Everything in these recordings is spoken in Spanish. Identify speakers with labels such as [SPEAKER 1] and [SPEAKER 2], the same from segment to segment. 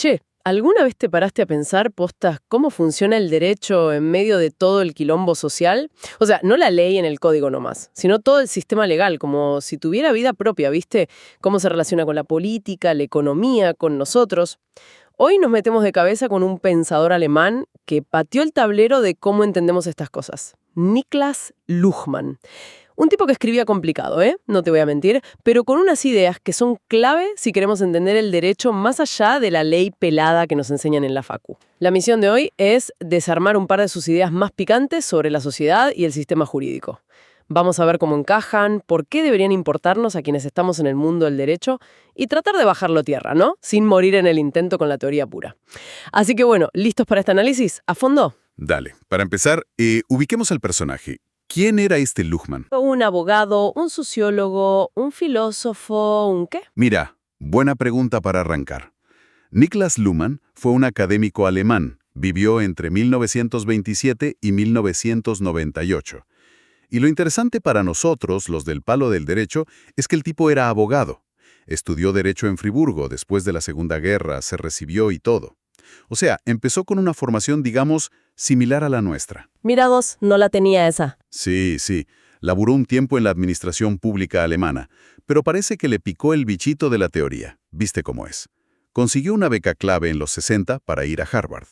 [SPEAKER 1] Che, ¿alguna vez te paraste a pensar, postas, cómo funciona el derecho en medio de todo el quilombo social? O sea, no la ley en el código nomás, sino todo el sistema legal, como si tuviera vida propia, ¿viste? Cómo se relaciona con la política, la economía, con nosotros. Hoy nos metemos de cabeza con un pensador alemán que pateó el tablero de cómo entendemos estas cosas. Niklas Luhmann. Un tipo que escribía complicado, no te voy a mentir, pero con unas ideas que son clave si queremos entender el derecho más allá de la ley pelada que nos enseñan en la facu. La misión de hoy es desarmar un par de sus ideas más picantes sobre la sociedad y el sistema jurídico. Vamos a ver cómo encajan, por qué deberían importarnos a quienes estamos en el mundo del derecho y tratar de bajarlo a tierra, ¿no? Sin morir en el intento con la teoría pura. Así que bueno, ¿listos para este análisis? ¿A fondo?
[SPEAKER 2] Dale. Para empezar, ubiquemos al personaje. ¿Quién era este Luhmann?
[SPEAKER 1] Un abogado, un sociólogo, un filósofo, ¿un qué?
[SPEAKER 2] Mira, buena pregunta para arrancar. Niklas Luhmann fue un académico alemán. Vivió entre 1927 y 1998. Y lo interesante para nosotros, los del palo del derecho, es que el tipo era abogado. Estudió Derecho en Friburgo después de la Segunda Guerra, se recibió y todo. O sea, empezó con una formación, digamos, similar a la nuestra.
[SPEAKER 1] Mira vos, no la tenía esa.
[SPEAKER 2] Sí. Laburó un tiempo en la administración pública alemana, pero parece que le picó el bichito de la teoría. ¿Viste cómo es? Consiguió una beca clave en los 60 para ir a Harvard.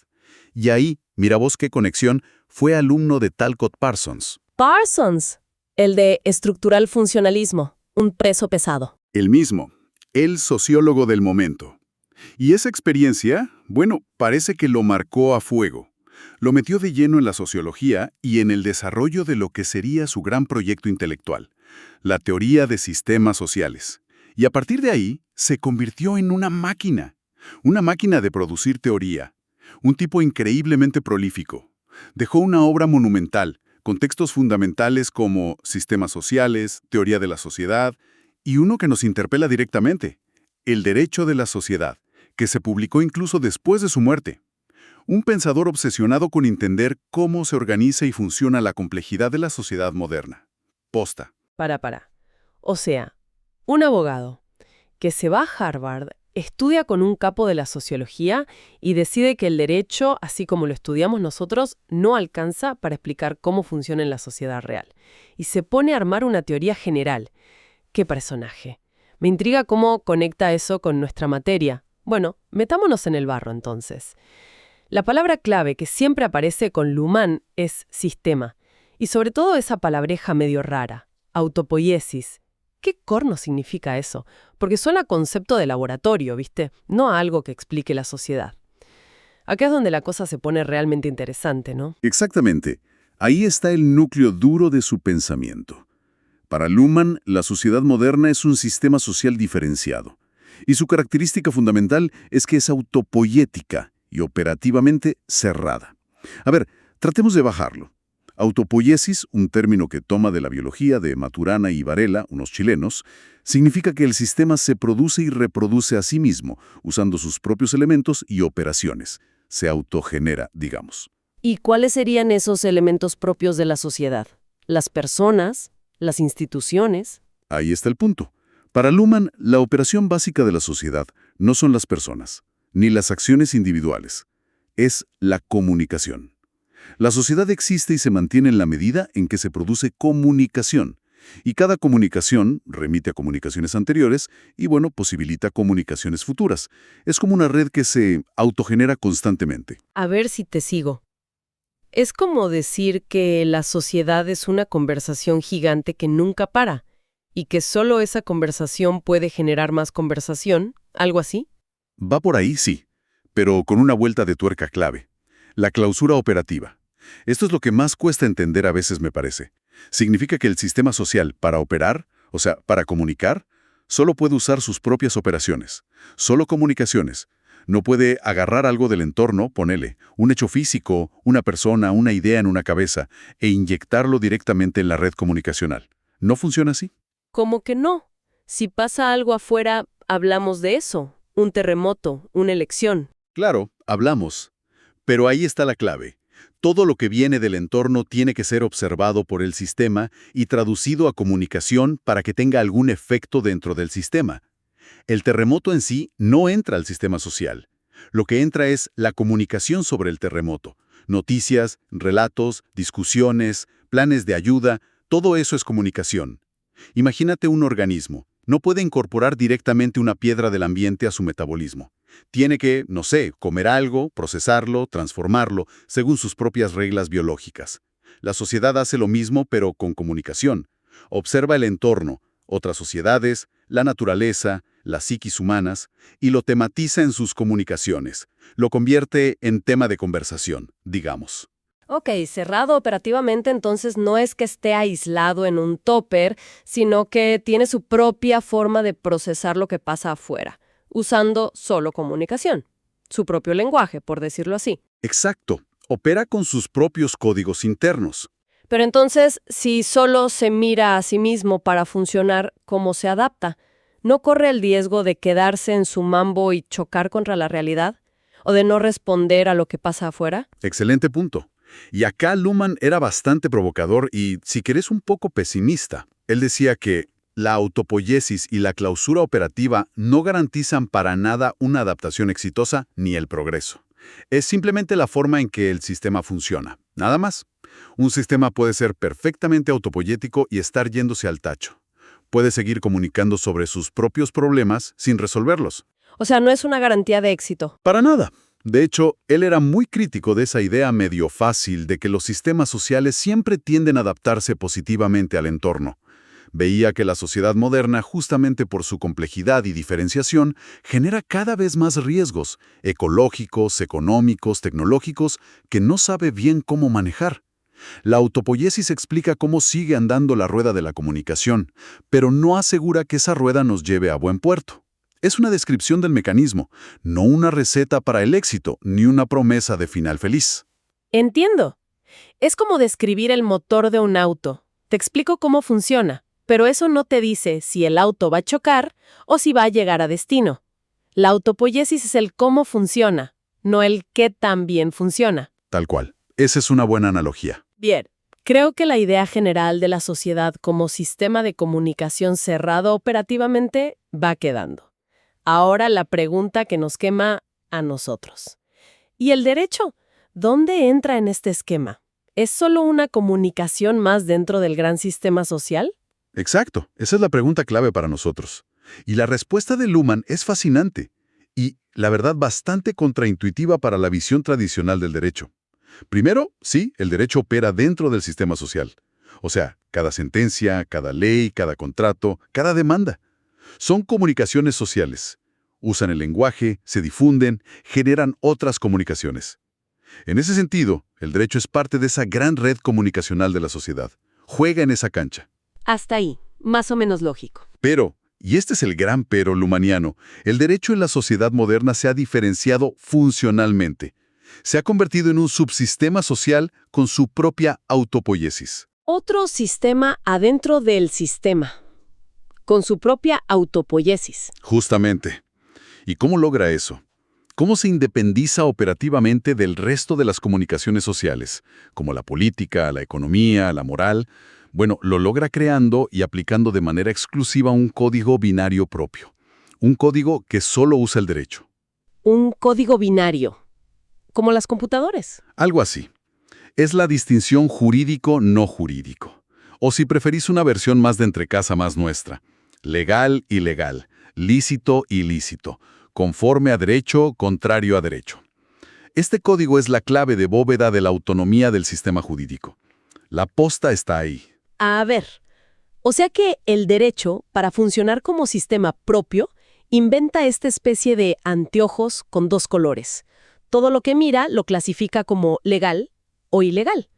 [SPEAKER 2] Y ahí, mira vos qué conexión, fue alumno de Talcott Parsons.
[SPEAKER 1] Parsons, el de estructural funcionalismo, un peso pesado.
[SPEAKER 2] El mismo, el sociólogo del momento. Y esa experiencia, bueno, parece que lo marcó a fuego. Lo metió de lleno en la sociología y en el desarrollo de lo que sería su gran proyecto intelectual, la teoría de sistemas sociales. Y a partir de ahí, se convirtió en una máquina de producir teoría. Un tipo increíblemente prolífico. Dejó una obra monumental, con textos fundamentales como sistemas sociales, teoría de la sociedad, y uno que nos interpela directamente, el derecho de la sociedad, que se publicó incluso después de su muerte. Un pensador obsesionado con entender cómo se organiza y funciona la complejidad de la sociedad moderna. Posta.
[SPEAKER 1] Para. O sea, un abogado que se va a Harvard, estudia con un capo de la sociología y decide que el derecho, así como lo estudiamos nosotros, no alcanza para explicar cómo funciona en la sociedad real. Y se pone a armar una teoría general. ¡Qué personaje! Me intriga cómo conecta eso con nuestra materia. Bueno, metámonos en el barro entonces. La palabra clave que siempre aparece con Luhmann es sistema, y sobre todo esa palabreja medio rara, autopoiesis. ¿Qué corno significa eso? Porque suena a concepto de laboratorio, ¿viste? No a algo que explique la sociedad. Acá es donde la cosa se pone realmente interesante, ¿no?
[SPEAKER 2] Exactamente. Ahí está el núcleo duro de su pensamiento. Para Luhmann, la sociedad moderna es un sistema social diferenciado. Y su característica fundamental es que es autopoiética y operativamente cerrada. A ver, tratemos de bajarlo. Autopoiesis, un término que toma de la biología de Maturana y Varela, unos chilenos, significa que el sistema se produce y reproduce a sí mismo, usando sus propios elementos y operaciones. Se autogenera, digamos.
[SPEAKER 1] ¿Y cuáles serían esos elementos propios de la sociedad? ¿Las personas? ¿Las instituciones?
[SPEAKER 2] Ahí está el punto. Para Luhmann, la operación básica de la sociedad no son las personas, ni las acciones individuales. Es la comunicación. La sociedad existe y se mantiene en la medida en que se produce comunicación. Y cada comunicación remite a comunicaciones anteriores y, bueno, posibilita comunicaciones futuras. Es como una red que se autogenera constantemente.
[SPEAKER 1] A ver si te sigo. Es como decir que la sociedad es una conversación gigante que nunca para y que solo esa conversación puede generar más conversación, ¿algo así?
[SPEAKER 2] Va por ahí, sí, pero con una vuelta de tuerca clave. La clausura operativa. Esto es lo que más cuesta entender a veces, me parece. Significa que el sistema social, para operar, o sea, para comunicar, solo puede usar sus propias operaciones, solo comunicaciones. No puede agarrar algo del entorno, ponele, un hecho físico, una persona, una idea en una cabeza, e inyectarlo directamente en la red comunicacional. ¿No funciona así?
[SPEAKER 1] Como que no. Si pasa algo afuera, hablamos de eso. Un terremoto, una elección.
[SPEAKER 2] Claro, hablamos. Pero ahí está la clave. Todo lo que viene del entorno tiene que ser observado por el sistema y traducido a comunicación para que tenga algún efecto dentro del sistema. El terremoto en sí no entra al sistema social. Lo que entra es la comunicación sobre el terremoto. Noticias, relatos, discusiones, planes de ayuda, todo eso es comunicación. Imagínate un organismo. No puede incorporar directamente una piedra del ambiente a su metabolismo. Tiene que, no sé, comer algo, procesarlo, transformarlo, según sus propias reglas biológicas. La sociedad hace lo mismo, pero con comunicación. Observa el entorno, otras sociedades, la naturaleza, las psiquis humanas, y lo tematiza en sus comunicaciones. Lo convierte en tema de conversación, digamos.
[SPEAKER 3] Ok, cerrado operativamente entonces no es que esté aislado en un topper, sino que tiene su propia forma de procesar lo que pasa afuera, usando solo comunicación, su propio lenguaje, por decirlo así.
[SPEAKER 2] Exacto. Opera con sus propios códigos internos.
[SPEAKER 3] Pero entonces, si solo se mira a sí mismo para funcionar, ¿cómo se adapta? ¿No corre el riesgo de quedarse en su mambo y chocar contra la realidad? ¿O de no responder a lo que pasa afuera?
[SPEAKER 2] Excelente punto. Y acá Luhmann era bastante provocador y, si querés, un poco pesimista. Él decía que la autopoiesis y la clausura operativa no garantizan para nada una adaptación exitosa ni el progreso. Es simplemente la forma en que el sistema funciona. Nada más. Un sistema puede ser perfectamente autopoiético y estar yéndose al tacho. Puede seguir comunicando sobre sus propios problemas sin resolverlos.
[SPEAKER 3] O sea, no es una garantía de éxito.
[SPEAKER 2] Para nada. De hecho, él era muy crítico de esa idea medio fácil de que los sistemas sociales siempre tienden a adaptarse positivamente al entorno. Veía que la sociedad moderna, justamente por su complejidad y diferenciación, genera cada vez más riesgos ecológicos, económicos, tecnológicos, que no sabe bien cómo manejar. La autopoiesis explica cómo sigue andando la rueda de la comunicación, pero no asegura que esa rueda nos lleve a buen puerto. Es una descripción del mecanismo, no una receta para el éxito, ni una promesa de final feliz.
[SPEAKER 1] Entiendo. Es como describir el motor de un auto. Te explico cómo funciona, pero eso no te dice si el auto va a chocar o si va a llegar a destino. La autopoiesis es el cómo funciona, no el qué tan bien funciona.
[SPEAKER 2] Tal cual. Esa es una buena analogía.
[SPEAKER 1] Bien, creo que la idea general de la sociedad como sistema de comunicación cerrado operativamente va quedando. Ahora la pregunta que nos quema a nosotros. ¿Y el derecho? ¿Dónde entra en este esquema? ¿Es solo una comunicación más dentro del gran sistema social?
[SPEAKER 2] Exacto, esa es la pregunta clave para nosotros. Y la respuesta de Luhmann es fascinante y, la verdad, bastante contraintuitiva para la visión tradicional del derecho. Primero, sí, el derecho opera dentro del sistema social. O sea, cada sentencia, cada ley, cada contrato, cada demanda. Son comunicaciones sociales. Usan el lenguaje, se difunden, generan otras comunicaciones. En ese sentido, el derecho es parte de esa gran red comunicacional de la sociedad. Juega en esa cancha.
[SPEAKER 3] Hasta ahí, más o menos lógico.
[SPEAKER 2] Pero, y este es el gran pero lumaniano, el derecho en la sociedad moderna se ha diferenciado funcionalmente. Se ha convertido en un subsistema social con su propia autopoiesis.
[SPEAKER 3] Otro sistema adentro del sistema, con su propia autopoiesis.
[SPEAKER 2] Justamente. ¿Y cómo logra eso? ¿Cómo se independiza operativamente del resto de las comunicaciones sociales, como la política, la economía, la moral? Bueno, lo logra creando y aplicando de manera exclusiva un código binario propio. Un código que solo usa el derecho.
[SPEAKER 3] Un código binario, como las computadoras.
[SPEAKER 2] Algo así. Es la distinción jurídico-no jurídico. O si preferís una versión más de entrecasa más nuestra. Legal-ilegal, lícito-ilícito, conforme a derecho, contrario a derecho. Este código es la clave de bóveda de la autonomía del sistema jurídico. La posta está ahí.
[SPEAKER 3] A ver, o sea que el derecho, para funcionar como sistema propio, inventa esta especie de anteojos con dos colores. Todo lo que mira lo clasifica como legal o ilegal.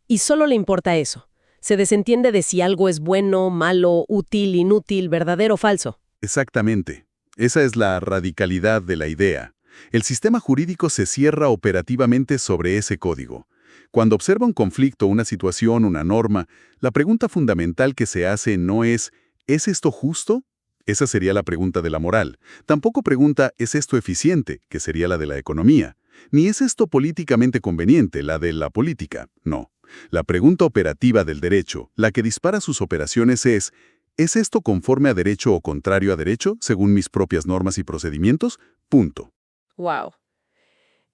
[SPEAKER 3] Y solo le importa eso. Se desentiende de si algo es bueno, malo, útil, inútil, verdadero o falso.
[SPEAKER 2] Exactamente. Esa es la radicalidad de la idea. El sistema jurídico se cierra operativamente sobre ese código. Cuando observa un conflicto, una situación, una norma, la pregunta fundamental que se hace no ¿es esto justo? Esa sería la pregunta de la moral. Tampoco pregunta ¿es esto eficiente?, que sería la de la economía. Ni ¿es esto políticamente conveniente?, la de la política. No. La pregunta operativa del derecho, la que dispara sus operaciones ¿es esto conforme a derecho o contrario a derecho, según mis propias normas y procedimientos? Punto.
[SPEAKER 1] Wow.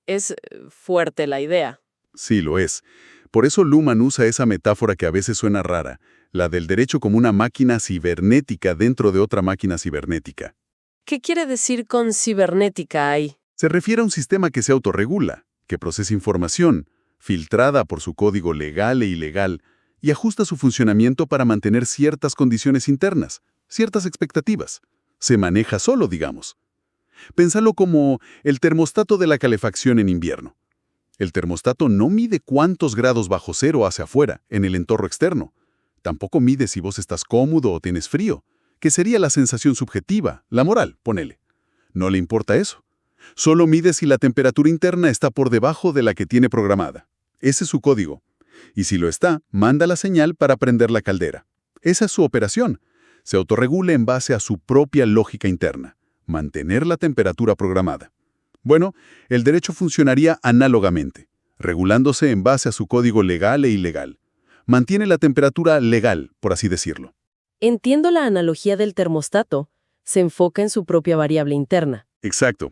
[SPEAKER 1] Es fuerte la idea.
[SPEAKER 2] Sí, lo es. Por eso Luhmann usa esa metáfora que a veces suena rara, la del derecho como una máquina cibernética dentro de otra máquina cibernética.
[SPEAKER 1] ¿Qué quiere decir con cibernética ahí?
[SPEAKER 2] Se refiere a un sistema que se autorregula, que procesa información, filtrada por su código legal e ilegal, y ajusta su funcionamiento para mantener ciertas condiciones internas, ciertas expectativas. Se maneja solo, digamos. Pénsalo como el termostato de la calefacción en invierno. El termostato no mide cuántos grados bajo cero hacia afuera, en el entorno externo. Tampoco mide si vos estás cómodo o tienes frío, que sería la sensación subjetiva, la moral, ponele. No le importa eso. Solo mide si la temperatura interna está por debajo de la que tiene programada. Ese es su código. Y si lo está, manda la señal para prender la caldera. Esa es su operación. Se autorregula en base a su propia lógica interna. Mantener la temperatura programada. Bueno, el derecho funcionaría análogamente, regulándose en base a su código legal e ilegal. Mantiene la temperatura legal, por así decirlo.
[SPEAKER 3] Entiendo la analogía del termostato. Se enfoca en su propia variable interna.
[SPEAKER 2] Exacto.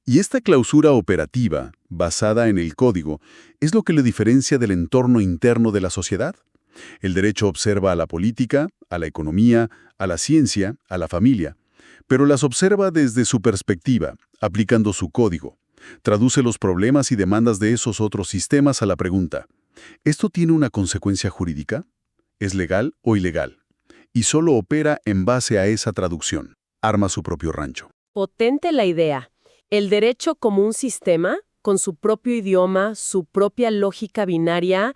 [SPEAKER 2] Y esta clausura operativa, basada en el código, es lo que le diferencia del entorno interno de la sociedad. El derecho observa a la política, a la economía, a la ciencia, a la familia, pero las observa desde su perspectiva, aplicando su código. Traduce los problemas y demandas de esos otros sistemas a la pregunta: ¿esto tiene una consecuencia jurídica? ¿Es legal o ilegal? Y solo opera en base a esa traducción. Arma su propio rancho.
[SPEAKER 3] Potente la idea. El derecho como un sistema, con su propio idioma, su propia lógica binaria,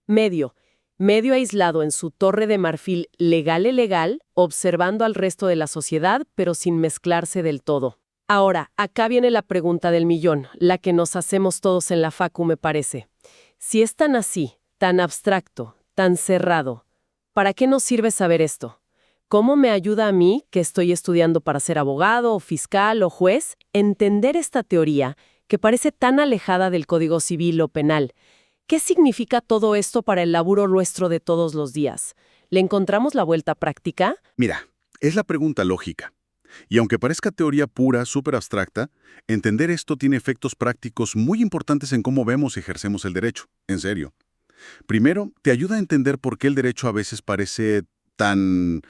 [SPEAKER 3] medio aislado en su torre de marfil legal, observando al resto de la sociedad, pero sin mezclarse del todo. Ahora, acá viene la pregunta del millón, la que nos hacemos todos en la facu, me parece. Si es tan así, tan abstracto, tan cerrado, ¿para qué nos sirve saber esto? ¿Cómo me ayuda a mí, que estoy estudiando para ser abogado, o fiscal o juez, entender esta teoría que parece tan alejada del Código Civil o penal? ¿Qué significa todo esto para el laburo nuestro de todos los días? ¿Le encontramos la vuelta práctica?
[SPEAKER 2] Mira, es la pregunta lógica. Y aunque parezca teoría pura, súper abstracta, entender esto tiene efectos prácticos muy importantes en cómo vemos y ejercemos el derecho. En serio. Primero, te ayuda a entender por qué el derecho a veces parece tan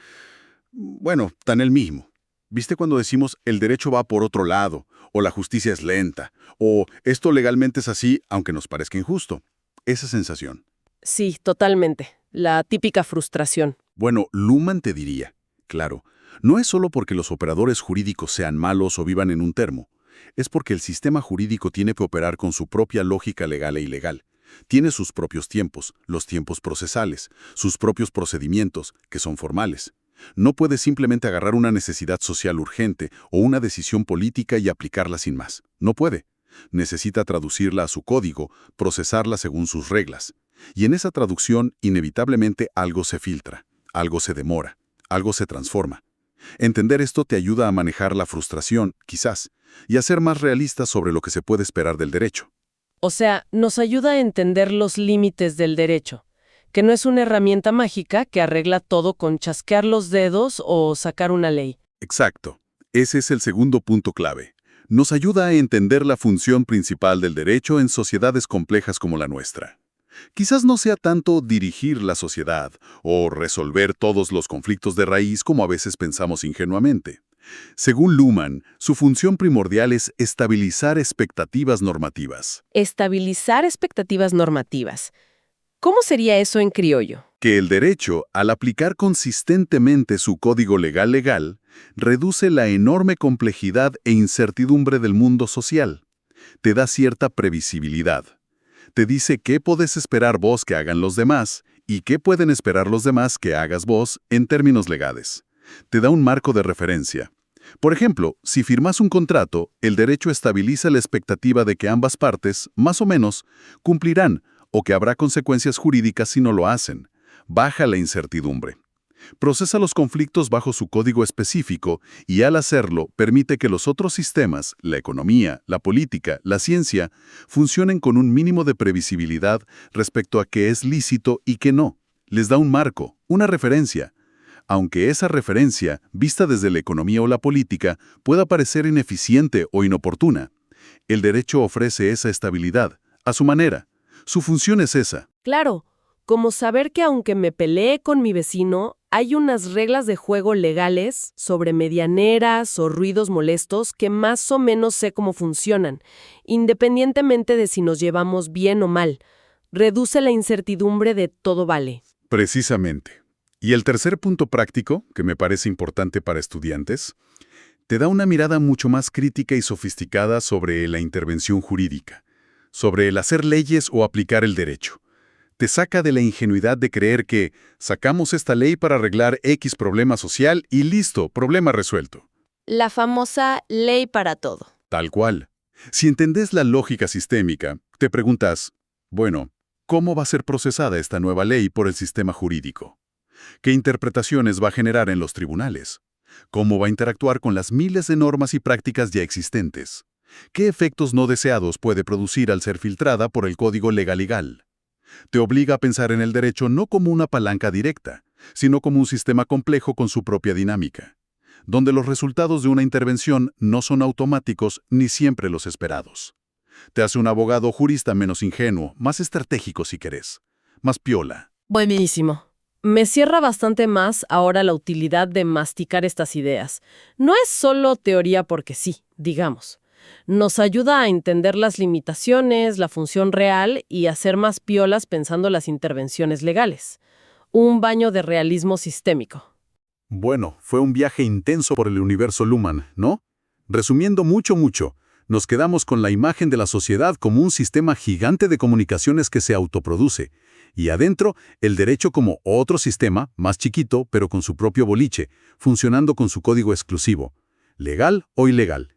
[SPEAKER 2] el mismo. ¿Viste cuando decimos el derecho va por otro lado, o la justicia es lenta, o esto legalmente es así, aunque nos parezca injusto? Esa sensación.
[SPEAKER 3] Sí, totalmente. La típica frustración.
[SPEAKER 2] Bueno, Luhmann te diría, claro, no es solo porque los operadores jurídicos sean malos o vivan en un termo, es porque el sistema jurídico tiene que operar con su propia lógica legal e ilegal. Tiene sus propios tiempos, los tiempos procesales, sus propios procedimientos, que son formales. No puede simplemente agarrar una necesidad social urgente o una decisión política y aplicarla sin más. No puede. Necesita traducirla a su código, procesarla según sus reglas. Y en esa traducción, inevitablemente, algo se filtra, algo se demora, algo se transforma. Entender esto te ayuda a manejar la frustración, quizás, y a ser más realista sobre lo que se puede esperar del derecho.
[SPEAKER 3] O sea, nos ayuda a entender los límites del derecho, que no es una herramienta mágica que arregla todo con chasquear los dedos o sacar una ley.
[SPEAKER 2] Exacto. Ese es el segundo punto clave. Nos ayuda a entender la función principal del derecho en sociedades complejas como la nuestra. Quizás no sea tanto dirigir la sociedad o resolver todos los conflictos de raíz como a veces pensamos ingenuamente. Según Luhmann, su función primordial es estabilizar expectativas normativas.
[SPEAKER 3] Estabilizar expectativas normativas. ¿Cómo sería eso en criollo?
[SPEAKER 2] Que el derecho, al aplicar consistentemente su código legal, reduce la enorme complejidad e incertidumbre del mundo social. Te da cierta previsibilidad. Te dice qué podés esperar vos que hagan los demás y qué pueden esperar los demás que hagas vos en términos legales. Te da un marco de referencia. Por ejemplo, si firmas un contrato, el derecho estabiliza la expectativa de que ambas partes, más o menos, cumplirán o que habrá consecuencias jurídicas si no lo hacen. Baja la incertidumbre. Procesa los conflictos bajo su código específico y al hacerlo permite que los otros sistemas, la economía, la política, la ciencia, funcionen con un mínimo de previsibilidad respecto a qué es lícito y qué no. Les da un marco, una referencia. Aunque esa referencia, vista desde la economía o la política, pueda parecer ineficiente o inoportuna, El derecho ofrece esa estabilidad, a su manera. Su función es esa.
[SPEAKER 3] Claro, como saber que aunque me pelee con mi vecino, hay unas reglas de juego legales sobre medianeras o ruidos molestos que más o menos sé cómo funcionan, independientemente de si nos llevamos bien o mal. Reduce la incertidumbre de todo vale.
[SPEAKER 2] Precisamente. Y el tercer punto práctico, que me parece importante para estudiantes, te da una mirada mucho más crítica y sofisticada sobre la intervención jurídica, sobre el hacer leyes o aplicar el derecho. Te saca de la ingenuidad de creer que sacamos esta ley para arreglar X problema social y listo, problema resuelto.
[SPEAKER 3] La famosa ley para todo.
[SPEAKER 2] Tal cual. Si entendés la lógica sistémica, te preguntas, bueno, ¿cómo va a ser procesada esta nueva ley por el sistema jurídico? ¿Qué interpretaciones va a generar en los tribunales? ¿Cómo va a interactuar con las miles de normas y prácticas ya existentes? ¿Qué efectos no deseados puede producir al ser filtrada por el código legal? Te obliga a pensar en el derecho no como una palanca directa, sino como un sistema complejo con su propia dinámica, donde los resultados de una intervención no son automáticos ni siempre los esperados. Te hace un abogado jurista menos ingenuo, más estratégico si querés, más piola.
[SPEAKER 3] Buenísimo. Me cierra bastante más ahora la utilidad de masticar estas ideas. No es solo teoría porque sí, digamos. Nos ayuda a entender las limitaciones, la función real y a ser más piolas pensando las intervenciones legales. Un baño de realismo sistémico.
[SPEAKER 2] Bueno, fue un viaje intenso por el universo Luhmann, ¿no? Resumiendo mucho, nos quedamos con la imagen de la sociedad como un sistema gigante de comunicaciones que se autoproduce, y adentro el derecho como otro sistema, más chiquito, pero con su propio boliche, funcionando con su código exclusivo, legal o ilegal.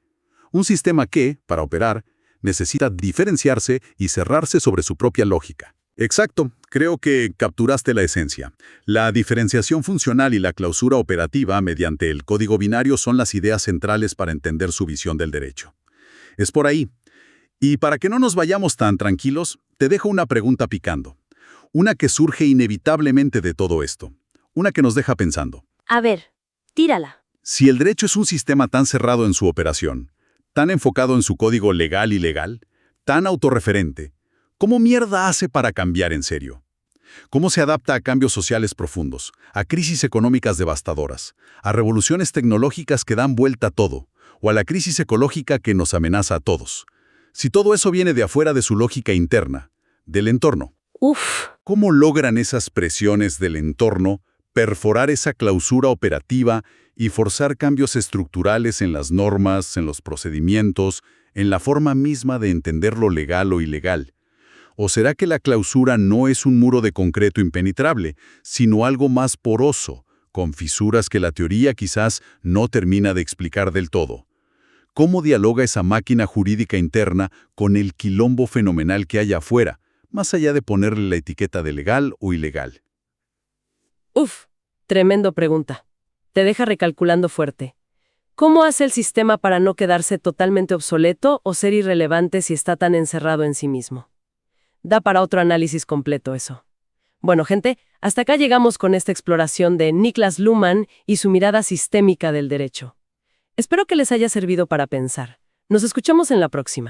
[SPEAKER 2] Un sistema que, para operar, necesita diferenciarse y cerrarse sobre su propia lógica. Exacto, creo que capturaste la esencia. La diferenciación funcional y la clausura operativa mediante el código binario son las ideas centrales para entender su visión del derecho. Es por ahí. Y para que no nos vayamos tan tranquilos, te dejo una pregunta picando. Una que surge inevitablemente de todo esto. Una que nos deja pensando.
[SPEAKER 3] A ver, tírala.
[SPEAKER 2] Si el derecho es un sistema tan cerrado en su operación, tan enfocado en su código legal y legal, tan autorreferente, ¿cómo mierda hace para cambiar en serio? ¿Cómo se adapta a cambios sociales profundos, a crisis económicas devastadoras, a revoluciones tecnológicas que dan vuelta a todo, o a la crisis ecológica que nos amenaza a todos? Si todo eso viene de afuera de su lógica interna, del entorno. ¿Cómo logran esas presiones del entorno perforar esa clausura operativa y forzar cambios estructurales en las normas, en los procedimientos, en la forma misma de entender lo legal o ilegal? ¿O será que la clausura no es un muro de concreto impenetrable, sino algo más poroso, con fisuras que la teoría quizás no termina de explicar del todo? ¿Cómo dialoga esa máquina jurídica interna con el quilombo fenomenal que hay afuera, más allá de ponerle la etiqueta de legal o ilegal?
[SPEAKER 3] Tremendo pregunta. Te deja recalculando fuerte. ¿Cómo hace el sistema para no quedarse totalmente obsoleto o ser irrelevante si está tan encerrado en sí mismo? Da para otro análisis completo eso. Bueno, gente, hasta acá llegamos con esta exploración de Niklas Luhmann y su mirada sistémica del derecho. Espero que les haya servido para pensar. Nos escuchamos en la próxima.